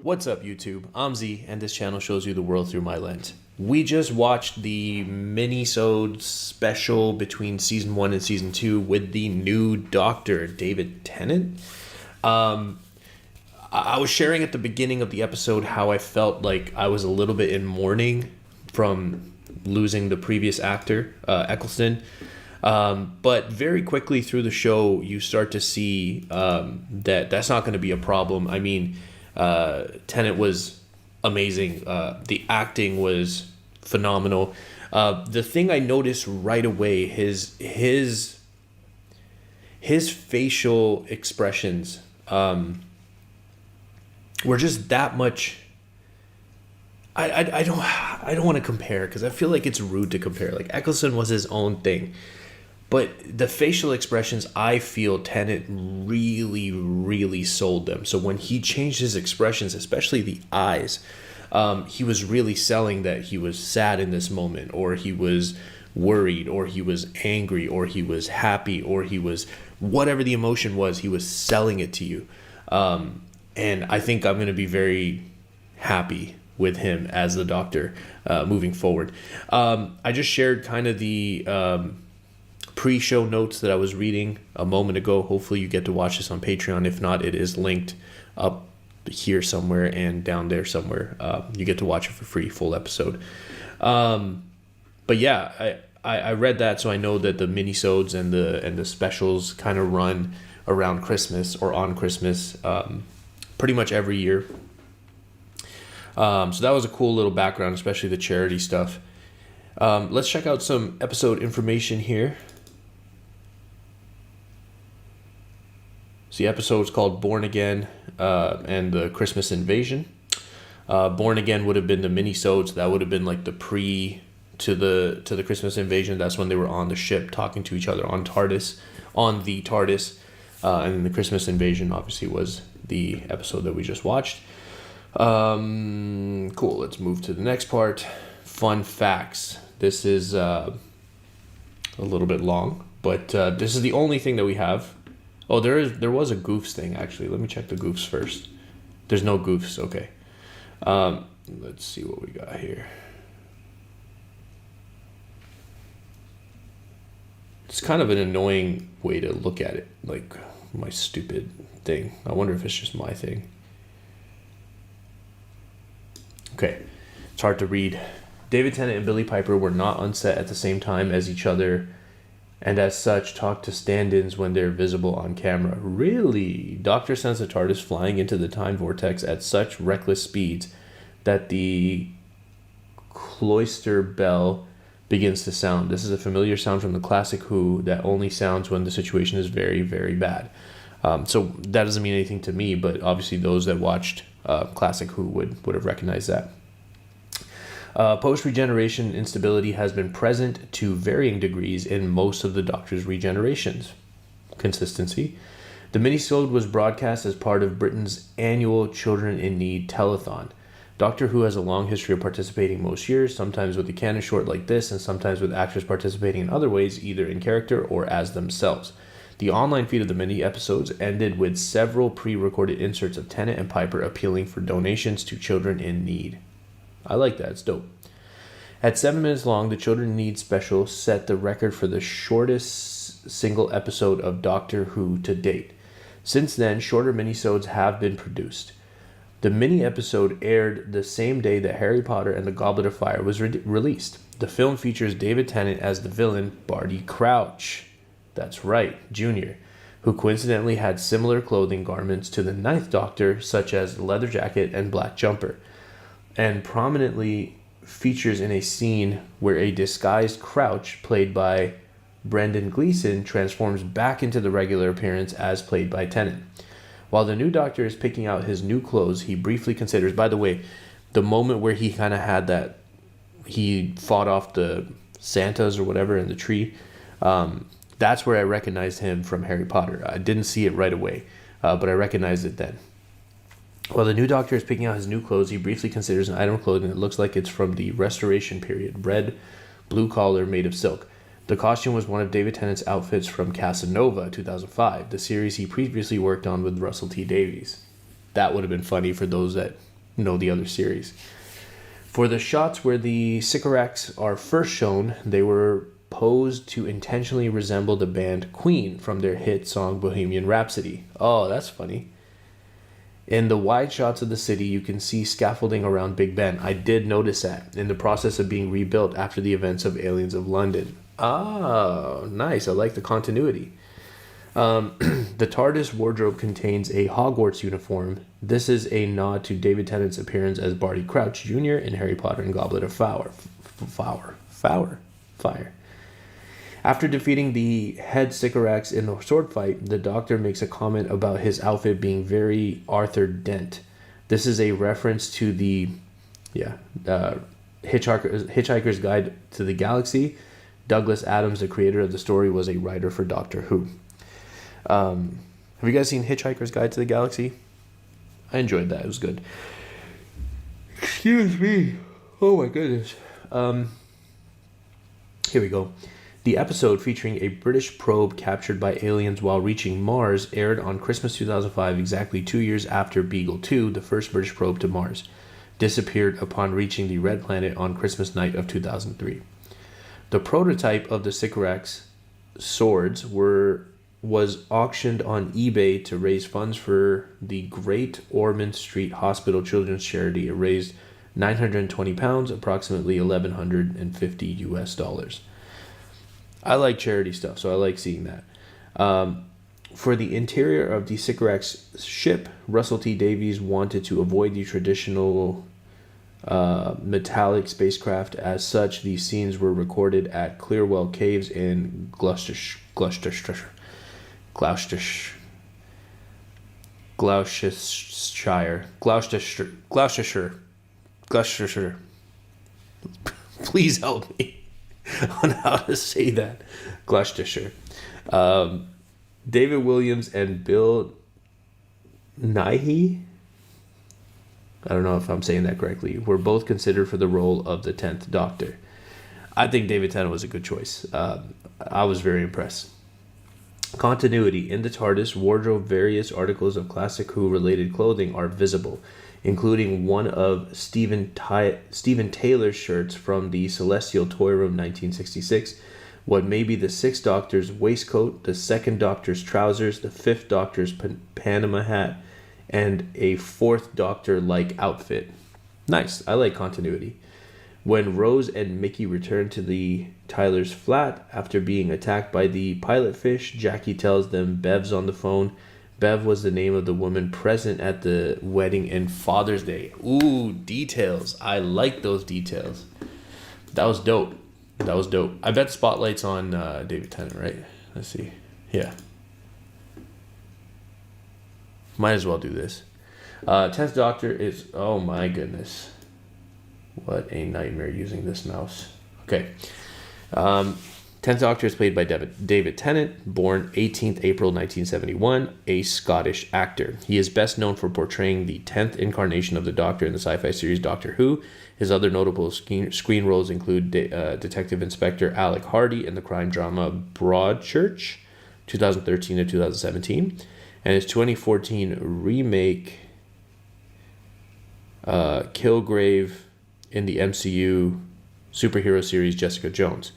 What's up, YouTube? I'm Z, and this channel shows you the world through my lens. We just watched the mini-sode special between Season 1 and Season 2 with the new Doctor, David Tennant. I was sharing at the beginning of the episode how I felt like I was a little bit in mourning from losing the previous actor, Eccleston. But very quickly through the show, you start to see that that's not going to be a problem. I mean, Tennant was amazing. The acting was phenomenal. The thing I noticed right away, his facial expressions were just that much. I don't want to compare because I feel like it's rude to compare. Like Eccleston was his own thing. But the facial expressions, I feel Tennant really, really sold them. So when he changed his expressions, especially the eyes, he was really selling that he was sad in this moment, or he was worried, or he was angry, or he was happy, or he was whatever the emotion was, he was selling it to you. And I think I'm going to be very happy with him as the Doctor moving forward. I just shared kind of the pre-show notes that I was reading a moment ago. Hopefully you get to watch this on Patreon. If not, it is linked up here somewhere and down there somewhere. You get to watch it for free, full episode. But yeah, I read that, so I know that the minisodes and the specials kind of run around Christmas or on Christmas pretty much every year. So that was a cool little background, especially the charity stuff. Let's check out some episode information here. So the episode is called Born Again and the Christmas Invasion. Born Again would have been the mini-sodes. That would have been like the pre to the Christmas Invasion. That's when they were on the ship talking to each other on the TARDIS. And then the Christmas Invasion obviously was the episode that we just watched. Cool. Let's move to the next part. Fun facts. This is a little bit long, but this is the only thing that we have. Oh, there was a goofs thing, actually. Let me check the goofs first. There's no goofs. Okay. Let's see what we got here. It's kind of an annoying way to look at it, like my stupid thing. I wonder if it's just my thing. Okay. It's hard to read. David Tennant and Billie Piper were not on set at the same time as each other, and as such talk to stand-ins when they're visible on camera. Really? Doctor sends the TARDIS flying into the time vortex at such reckless speeds that the cloister bell begins to sound. This is a familiar sound from the classic Who that only sounds when the situation is very, very bad. So that doesn't mean anything to me, but obviously those that watched classic Who would have recognized that. Post-regeneration instability has been present to varying degrees in most of the Doctor's regenerations. Consistency. The minisode was broadcast as part of Britain's annual Children in Need telethon. Doctor Who has a long history of participating most years, sometimes with a canon short like this, and sometimes with actors participating in other ways, either in character or as themselves. The online feed of the mini episodes ended with several pre-recorded inserts of Tennant and Piper appealing for donations to children in need. I like that. It's dope. At 7 minutes long, the Children in Need special set the record for the shortest single episode of Doctor Who to date. Since then, shorter minisodes have been produced. The mini episode aired the same day that Harry Potter and the Goblet of Fire was released. The film features David Tennant as the villain, Barty Crouch. That's right, Jr., who coincidentally had similar clothing garments to the Ninth Doctor, such as leather jacket and black jumper, and prominently features in a scene where a disguised Crouch, played by Brendan Gleeson, transforms back into the regular appearance as played by Tennant. While the new Doctor is picking out his new clothes, he briefly considers, by the way, the moment where he kind of had that, he fought off the Santas or whatever in the tree, that's where I recognized him from Harry Potter. I didn't see it right away, but I recognized it then. While the new Doctor is picking out his new clothes, he briefly considers an item of clothing that looks like it's from the Restoration period, red, blue collar, made of silk. The costume was one of David Tennant's outfits from Casanova 2005, the series he previously worked on with Russell T Davies. That would have been funny for those that know the other series. For the shots where the Sycorax are first shown, they were posed to intentionally resemble the band Queen from their hit song Bohemian Rhapsody. Oh, that's funny. In the wide shots of the city, you can see scaffolding around Big Ben. I did notice that in the process of being rebuilt after the events of Aliens of London. Oh, nice. I like the continuity. The TARDIS wardrobe contains a Hogwarts uniform. This is a nod to David Tennant's appearance as Barty Crouch Jr. in Harry Potter and Goblet of Fire. After defeating the head Sycorax in the sword fight, the Doctor makes a comment about his outfit being very Arthur Dent. This is a reference to the Hitchhiker's Guide to the Galaxy. Douglas Adams, the creator of the story, was a writer for Doctor Who. Have you guys seen Hitchhiker's Guide to the Galaxy? I enjoyed that. It was good. Excuse me. Oh my goodness. Here we go. The episode featuring a British probe captured by aliens while reaching Mars aired on Christmas 2005, exactly 2 years after Beagle 2, the first British probe to Mars, disappeared upon reaching the Red Planet on Christmas night of 2003. The prototype of the Sycorax swords was auctioned on eBay to raise funds for the Great Ormond Street Hospital Children's Charity. It raised £920, approximately $1,150 US. I like charity stuff, so I like seeing that. For the interior of the Sycorax ship, Russell T Davies wanted to avoid the traditional metallic spacecraft. As such, these scenes were recorded at Clearwell Caves in Gloucestershire. Please help me on how to say that. Gloucestershire. David Williams and Bill Nighy, I don't know if I'm saying that correctly, were both considered for the role of the 10th Doctor. I think David Tennant was a good choice. I was very impressed. Continuity. In the TARDIS wardrobe, various articles of Classic Who related clothing are visible, including one of Stephen Taylor's shirts from the Celestial Toy Room 1966, what may be the 6th Doctor's waistcoat, the 2nd Doctor's trousers, the 5th Doctor's Panama hat, and a 4th Doctor-like outfit. Nice. I like continuity. When Rose and Mickey return to the Tyler's flat after being attacked by the pilot fish, Jackie tells them Bev's on the phone. Bev was the name of the woman present at the wedding and Father's Day. Ooh, details. I like those details. That was dope. I bet Spotlight's on David Tennant, right? Let's see. Yeah. Might as well do this. 10th Doctor is... Oh my goodness. What a nightmare using this mouse. Okay. 10th Doctor is played by David Tennant, born 18th April 1971, a Scottish actor. He is best known for portraying the 10th incarnation of the Doctor in the sci-fi series Doctor Who. His other notable screen roles include Detective Inspector Alec Hardy in the crime drama Broadchurch, 2013 to 2017, and his 2014 remake Kilgrave in the MCU superhero series Jessica Jones,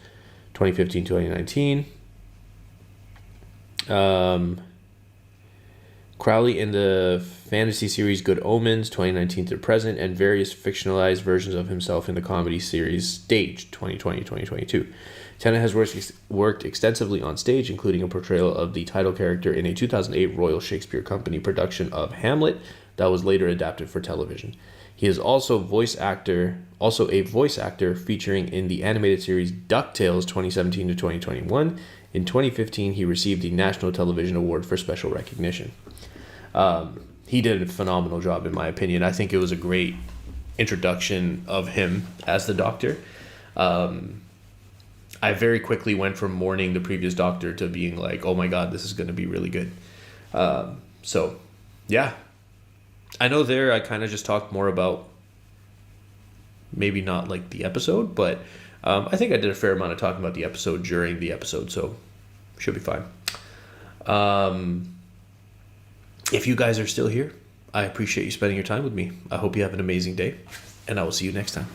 2015-2019. Crowley in the fantasy series Good Omens, 2019 to present, and various fictionalized versions of himself in the comedy series Stage, 2020-2022. Tennant has worked extensively on stage, including a portrayal of the title character in a 2008 Royal Shakespeare Company production of Hamlet that was later adapted for television. He is also a voice actor featuring in the animated series DuckTales 2017 to 2021. In 2015, he received the National Television Award for Special Recognition. He did a phenomenal job, in my opinion. I think it was a great introduction of him as the Doctor. I very quickly went from mourning the previous Doctor to being like, oh my God, this is going to be really good. So, yeah. I know I kind of just talked more about maybe not like the episode, but I think I did a fair amount of talking about the episode during the episode, so should be fine. If you guys are still here, I appreciate you spending your time with me. I hope you have an amazing day, and I will see you next time.